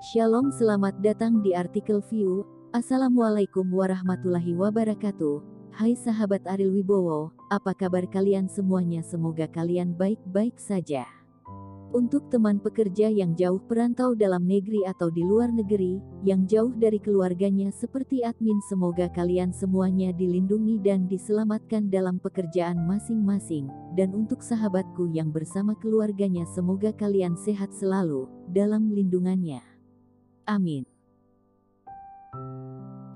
Shalom, selamat datang di artikel View. Assalamualaikum warahmatullahi wabarakatuh. Hai sahabat Ariel Wibowo, apa kabar kalian semuanya? Semoga kalian baik-baik saja. Untuk teman pekerja yang jauh perantau dalam negeri atau di luar negeri, yang jauh dari keluarganya seperti admin, semoga kalian semuanya dilindungi dan diselamatkan dalam pekerjaan masing-masing. Dan untuk sahabatku yang bersama keluarganya, semoga kalian sehat selalu dalam lindungannya. Amin.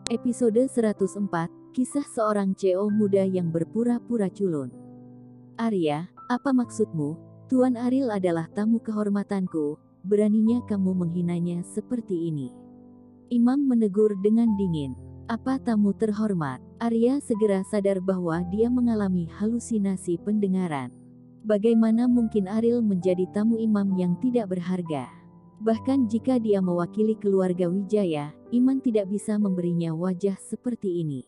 Episode 104, kisah seorang CEO muda yang berpura-pura culun. Arya, apa maksudmu? Tuan Ariel adalah tamu kehormatanku, beraninya kamu menghinanya seperti ini. Imam menegur dengan dingin. Apa tamu terhormat? Arya segera sadar bahwa dia mengalami halusinasi pendengaran. Bagaimana mungkin Ariel menjadi tamu Imam yang tidak berharga? Bahkan jika dia mewakili keluarga Wijaya, Iman tidak bisa memberinya wajah seperti ini.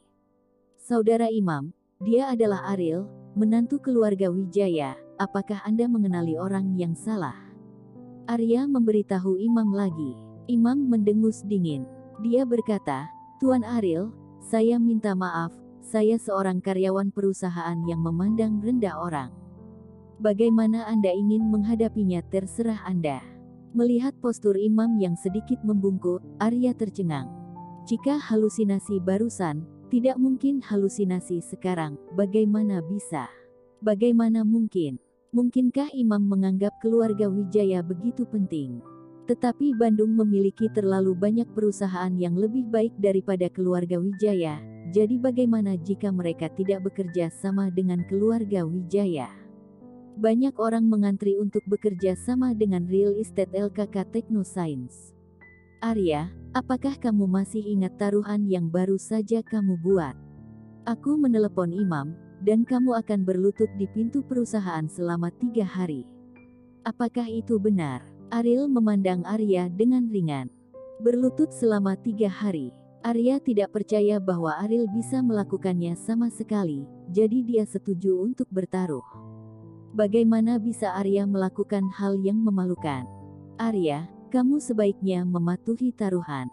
Saudara Imam, dia adalah Ariel, menantu keluarga Wijaya. Apakah Anda mengenali orang yang salah? Arya memberitahu Imam lagi. Imam mendengus dingin. Dia berkata, Tuan Ariel, saya minta maaf, saya seorang karyawan perusahaan yang memandang rendah orang. Bagaimana Anda ingin menghadapinya terserah Anda. Melihat postur Imam yang sedikit membungkuk, Arya tercengang. Jika halusinasi barusan, tidak mungkin halusinasi sekarang. Bagaimana bisa? Bagaimana mungkin? Mungkinkah Imam menganggap keluarga Wijaya begitu penting? Tetapi Bandung memiliki terlalu banyak perusahaan yang lebih baik daripada keluarga Wijaya. Jadi bagaimana jika mereka tidak bekerja sama dengan keluarga Wijaya? Banyak orang mengantri untuk bekerja sama dengan Real Estate LKK Technoscience. Arya, apakah kamu masih ingat taruhan yang baru saja kamu buat? Aku menelepon Imam, dan kamu akan berlutut di pintu perusahaan selama 3 hari. Apakah itu benar? Ariel memandang Arya dengan ringan. Berlutut selama 3 hari. Arya tidak percaya bahwa Ariel bisa melakukannya sama sekali, jadi dia setuju untuk bertaruh. Bagaimana bisa Arya melakukan hal yang memalukan? Arya, kamu sebaiknya mematuhi taruhan.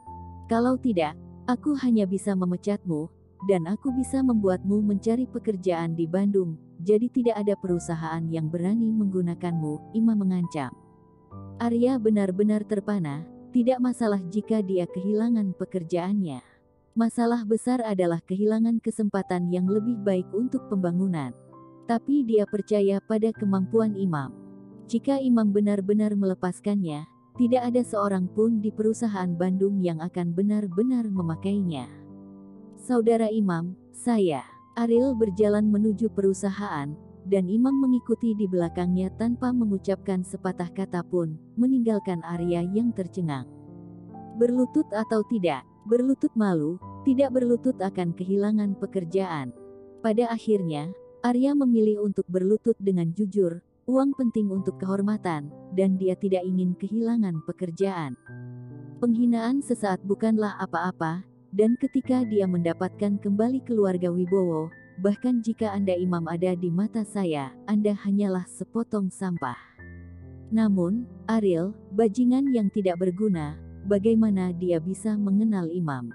Kalau tidak, aku hanya bisa memecatmu, dan aku bisa membuatmu mencari pekerjaan di Bandung, jadi tidak ada perusahaan yang berani menggunakanmu, Imam mengancam. Arya benar-benar terpana, tidak masalah jika dia kehilangan pekerjaannya. Masalah besar adalah kehilangan kesempatan yang lebih baik untuk pembangunan. Tapi dia percaya pada kemampuan Imam. Jika Imam benar-benar melepaskannya, tidak ada seorang pun di perusahaan Bandung yang akan benar-benar memakainya. Saudara Imam, saya. Ariel berjalan menuju perusahaan, dan Imam mengikuti di belakangnya tanpa mengucapkan sepatah kata pun, meninggalkan Arya yang tercengang. Berlutut atau tidak, berlutut malu, tidak berlutut akan kehilangan pekerjaan. Pada akhirnya, Arya memilih untuk berlutut dengan jujur, uang penting untuk kehormatan, dan dia tidak ingin kehilangan pekerjaan. Penghinaan sesaat bukanlah apa-apa, dan ketika dia mendapatkan kembali keluarga Wibowo, bahkan jika Anda Imam ada di mata saya, Anda hanyalah sepotong sampah. Namun, Ariel, bajingan yang tidak berguna, bagaimana dia bisa mengenal Imam?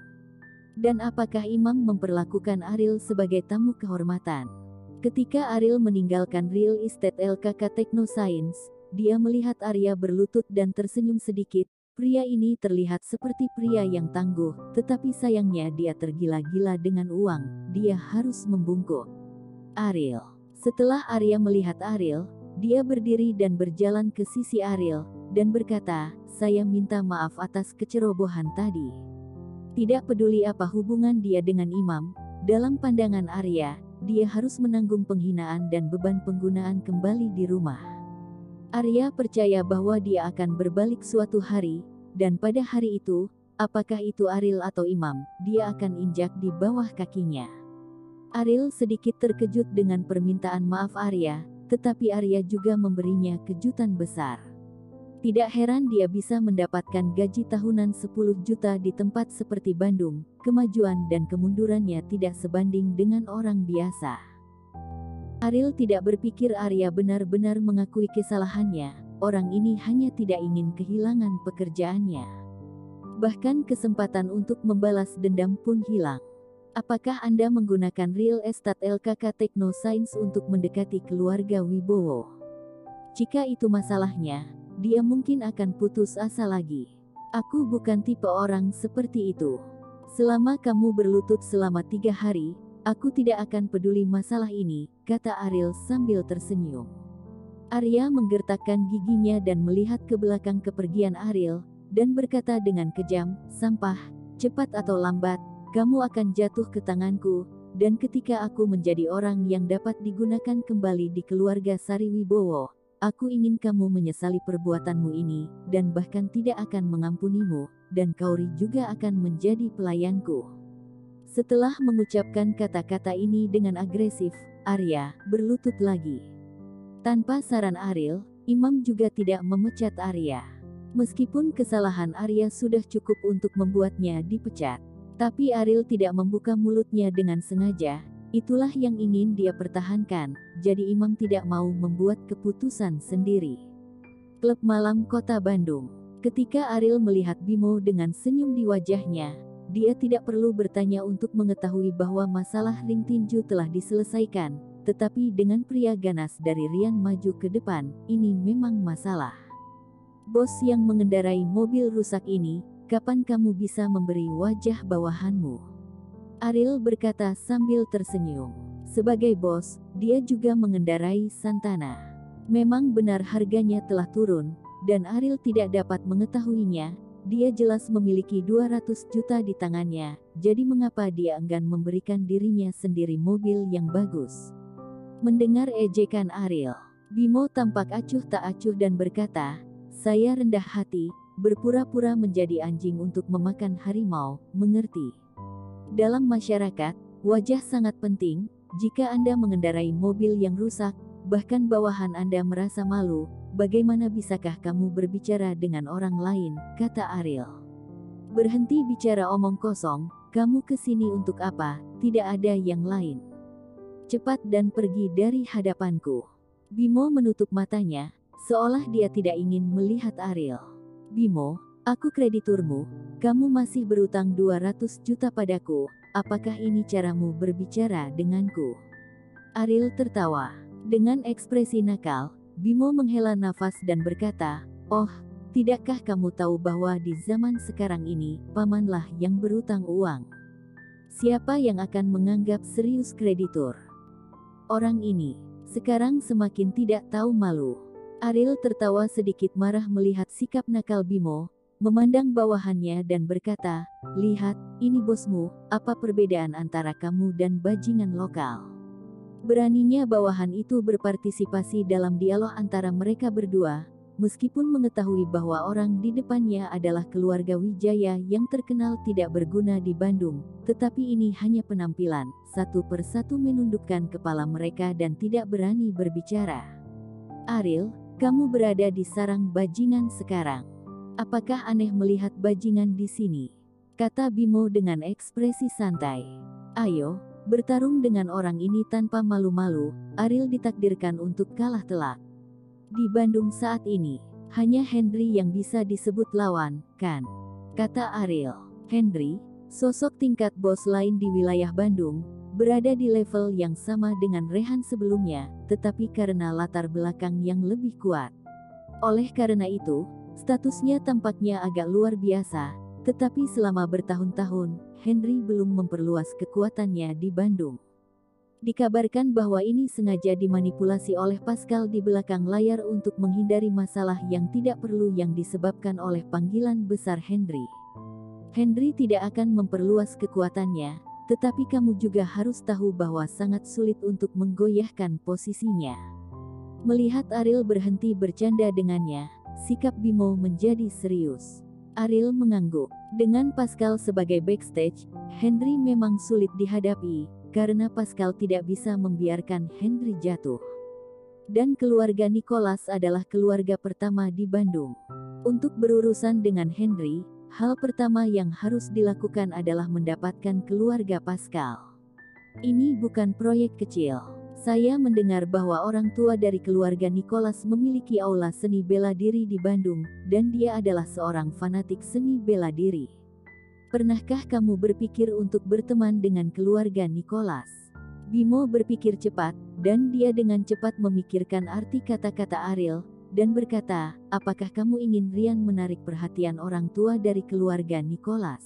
Dan apakah Imam memperlakukan Ariel sebagai tamu kehormatan? Ketika Ariel meninggalkan Real Estate LKK Technoscience, dia melihat Arya berlutut dan tersenyum sedikit. Pria ini terlihat seperti pria yang tangguh, tetapi sayangnya dia tergila-gila dengan uang, dia harus membungkuk. Ariel. Setelah Arya melihat Ariel, dia berdiri dan berjalan ke sisi Ariel, dan berkata, saya minta maaf atas kecerobohan tadi. Tidak peduli apa hubungan dia dengan Imam, dalam pandangan Arya, dia harus menanggung penghinaan dan beban penggunaan kembali di rumah. Arya percaya bahwa dia akan berbalik suatu hari, dan pada hari itu, apakah itu Ariel atau Imam, dia akan injak di bawah kakinya. Ariel sedikit terkejut dengan permintaan maaf Arya, tetapi Arya juga memberinya kejutan besar. Tidak heran dia bisa mendapatkan gaji tahunan 10 juta di tempat seperti Bandung, kemajuan dan kemundurannya tidak sebanding dengan orang biasa. Ariel tidak berpikir Arya benar-benar mengakui kesalahannya, orang ini hanya tidak ingin kehilangan pekerjaannya. Bahkan kesempatan untuk membalas dendam pun hilang. Apakah Anda menggunakan real estate LKK Tekno Science untuk mendekati keluarga Wibowo? Jika itu masalahnya, dia mungkin akan putus asa lagi. Aku bukan tipe orang seperti itu. Selama kamu berlutut selama 3 hari, aku tidak akan peduli masalah ini, kata Ariel sambil tersenyum. Arya menggertakkan giginya dan melihat ke belakang kepergian Ariel, dan berkata dengan kejam, "Sampah, cepat atau lambat, kamu akan jatuh ke tanganku, dan ketika aku menjadi orang yang dapat digunakan kembali di keluarga Sari Wibowo, aku ingin kamu menyesali perbuatanmu ini, dan bahkan tidak akan mengampunimu, dan Kauri juga akan menjadi pelayanku." Setelah mengucapkan kata-kata ini dengan agresif, Arya berlutut lagi. Tanpa saran Ariel, Imam juga tidak memecat Arya. Meskipun kesalahan Arya sudah cukup untuk membuatnya dipecat. Tapi Ariel tidak membuka mulutnya dengan sengaja, itulah yang ingin dia pertahankan, jadi Imam tidak mau membuat keputusan sendiri. Klub Malam Kota Bandung. Ketika Ariel melihat Bimo dengan senyum di wajahnya, dia tidak perlu bertanya untuk mengetahui bahwa masalah ring tinju telah diselesaikan, tetapi dengan pria ganas dari Rian maju ke depan, ini memang masalah. Bos yang mengendarai mobil rusak ini, kapan kamu bisa memberi wajah bawahanmu? Ariel berkata sambil tersenyum. Sebagai bos, dia juga mengendarai Santana. Memang benar harganya telah turun, dan Ariel tidak dapat mengetahuinya. Dia jelas memiliki 200 juta di tangannya, jadi mengapa dia enggan memberikan dirinya sendiri mobil yang bagus? Mendengar ejekan Ariel, Bimo tampak acuh tak acuh dan berkata, "Saya rendah hati, berpura-pura menjadi anjing untuk memakan harimau, mengerti? Dalam masyarakat, wajah sangat penting. Jika Anda mengendarai mobil yang rusak, bahkan bawahan Anda merasa malu, bagaimana bisakah kamu berbicara dengan orang lain?" kata Ariel. "Berhenti bicara omong kosong, kamu kesini untuk apa? Tidak ada yang lain. Cepat dan pergi dari hadapanku." Bimo menutup matanya, seolah dia tidak ingin melihat Ariel. "Bimo, aku krediturmu, kamu masih berutang 200 juta padaku, apakah ini caramu berbicara denganku?" Ariel tertawa. Dengan ekspresi nakal, Bimo menghela nafas dan berkata, "Oh, tidakkah kamu tahu bahwa di zaman sekarang ini, pamanlah yang berutang uang? Siapa yang akan menganggap serius kreditur? Orang ini sekarang semakin tidak tahu malu." Ariel tertawa sedikit marah melihat sikap nakal Bimo, memandang bawahannya dan berkata, "Lihat, ini bosmu, apa perbedaan antara kamu dan bajingan lokal?" Beraninya bawahan itu berpartisipasi dalam dialog antara mereka berdua, meskipun mengetahui bahwa orang di depannya adalah keluarga Wijaya yang terkenal tidak berguna di Bandung, tetapi ini hanya penampilan. Satu persatu menundukkan kepala mereka dan tidak berani berbicara. "Ariel, kamu berada di sarang bajingan sekarang. Apakah aneh melihat bajingan di sini?" kata Bimo dengan ekspresi santai. "Ayo, bertarung dengan orang ini tanpa malu-malu." Ariel ditakdirkan untuk kalah telak. Di Bandung saat ini, hanya Henry yang bisa disebut lawan, kan? Kata Ariel. Henry, sosok tingkat bos lain di wilayah Bandung, berada di level yang sama dengan Rehan sebelumnya, tetapi karena latar belakang yang lebih kuat. Oleh karena itu, statusnya tampaknya agak luar biasa, tetapi selama bertahun-tahun, Henry belum memperluas kekuatannya di Bandung. Dikabarkan bahwa ini sengaja dimanipulasi oleh Pascal di belakang layar untuk menghindari masalah yang tidak perlu yang disebabkan oleh panggilan besar Henry. Henry tidak akan memperluas kekuatannya, tetapi kamu juga harus tahu bahwa sangat sulit untuk menggoyahkan posisinya. Melihat Ariel berhenti bercanda dengannya, sikap Bimo menjadi serius. Ariel mengangguk. Dengan Pascal sebagai backstage, Henry memang sulit dihadapi, karena Pascal tidak bisa membiarkan Henry jatuh. Dan keluarga Nicholas adalah keluarga pertama di Bandung. Untuk berurusan dengan Henry, hal pertama yang harus dilakukan adalah mendapatkan keluarga Pascal. Ini bukan proyek kecil. Saya mendengar bahwa orang tua dari keluarga Nicholas memiliki aula seni bela diri di Bandung, dan dia adalah seorang fanatik seni bela diri. Pernahkah kamu berpikir untuk berteman dengan keluarga Nicholas? Bimo berpikir cepat, dan dia dengan cepat memikirkan arti kata-kata Ariel, dan berkata, apakah kamu ingin Rian menarik perhatian orang tua dari keluarga Nicholas?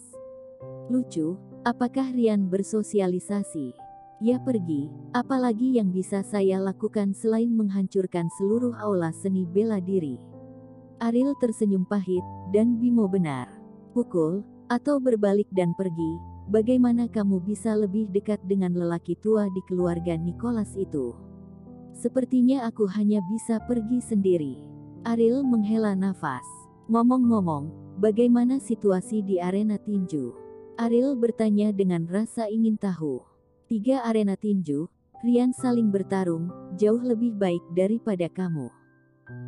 Lucu, apakah Rian bersosialisasi? Ya pergi, apalagi yang bisa saya lakukan selain menghancurkan seluruh aula seni bela diri? Ariel tersenyum pahit, dan Bimo benar. Pukul, atau berbalik dan pergi, bagaimana kamu bisa lebih dekat dengan lelaki tua di keluarga Nicholas itu? Sepertinya aku hanya bisa pergi sendiri. Ariel menghela nafas. Ngomong-ngomong, bagaimana situasi di arena tinju? Ariel bertanya dengan rasa ingin tahu. 3 arena tinju, Rian saling bertarung, jauh lebih baik daripada kamu.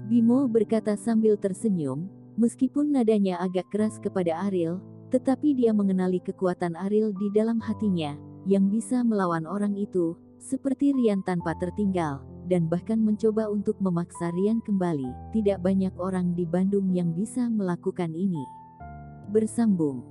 Bimo berkata sambil tersenyum, meskipun nadanya agak keras kepada Ariel, tetapi dia mengenali kekuatan Ariel di dalam hatinya, yang bisa melawan orang itu, seperti Rian tanpa tertinggal, dan bahkan mencoba untuk memaksa Rian kembali. Tidak banyak orang di Bandung yang bisa melakukan ini. Bersambung.